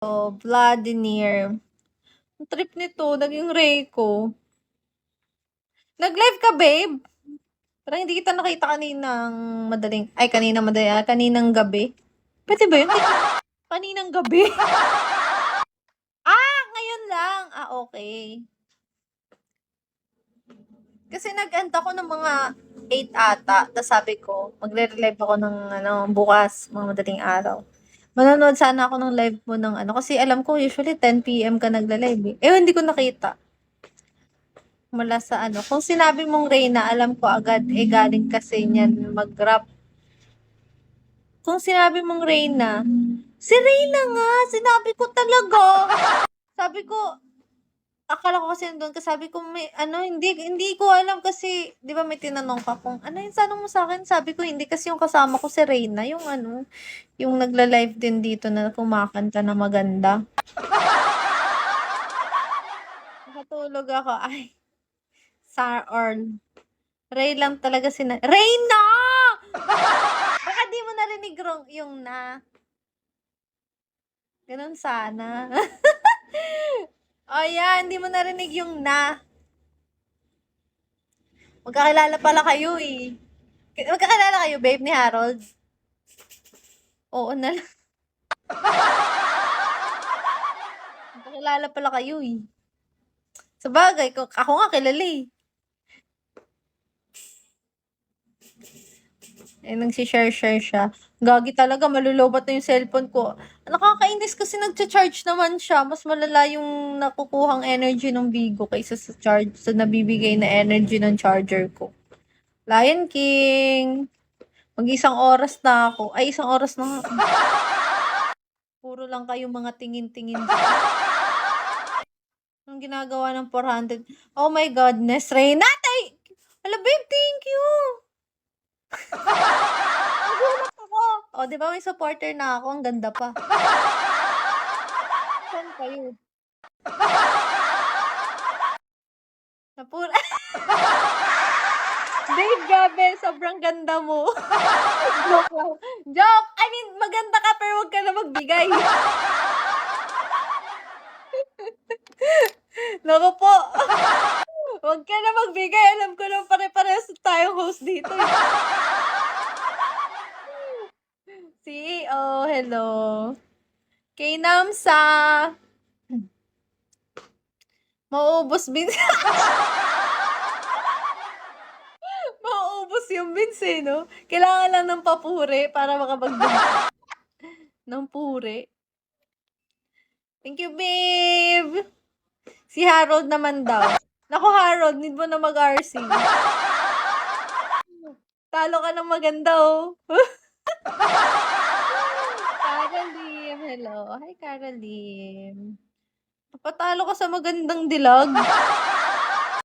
Vladimir. Ang trip nito, naging Reiko. Nag-live ka, babe? Parang hindi kita nakita kaninang gabi. Pwede ba yun? Kaninang gabi? Ngayon lang. Okay. Kasi nag-end ako ng mga 8 ata. Tapos sabi ko, magre-relive ako ng bukas, mga madaling araw. Manonood sana ako ng live mo ng kasi alam ko usually 10 PM ka nagla-live eh. Hindi ko nakita. Mula sa kung sinabi mong Reyna, alam ko agad galing kasi niyan mag-rap. Kung sinabi mong Reyna, si Reyna nga, sinabi ko talaga. Sabi ko, akala ko kasi nandun ka, sabi ko hindi ko alam kasi, di ba may tinanong ka kung yung tanong mo sa akin, sabi ko hindi kasi yung kasama ko si Reyna, yung yung nagla-live din dito na kumakanta na maganda. Nakatulog ako, Ray lang talaga Reyna! Baka di mo narinig yung na. Ganun sana. Hindi mo narinig yung na. Magkakilala pala kayo eh. Magkakilala kayo, babe, ni Harold? Oo na lang. Magkakilala pala kayo eh. Sabagay, ako nga kilala eh. Nagsi-share siya. Gagi talaga, malulobat na yung cellphone ko. Nakakainis kasi nagcha-charge naman siya. Mas malala yung nakukuhang energy ng Vigo kaysa sa nabibigay na energy ng charger ko. Lion King. Mag-isang oras na ako. Isang oras na nga. Puro lang kayo mga tingin-tingin. Anong ginagawa ng 400? Oh my godness, Reyna! Hala, babe, thank you! Nagulat ako. Di ba may supporter na ako? Ang ganda pa. Saan kayo? Napura. Babe, gabi, sobrang ganda mo. Joke lang. Joke! I mean, maganda ka pero huwag ka na magbigay. Naku po. Huwag ka na magbigay. Alam ko lang pare-parehas tayong host dito. CEO, hello. Kay Namsa. Mauubos beans. Mauubos yung beans no? Kailangan lang ng papure para makapagbigay ng pure. Thank you, babe. Si Harold naman daw. Naku, Harold, need mo na mag-RC. Talo ka ng maganda, oh. Caroline, hello. Hi, Caroline. Napatalo ka sa magandang dilag.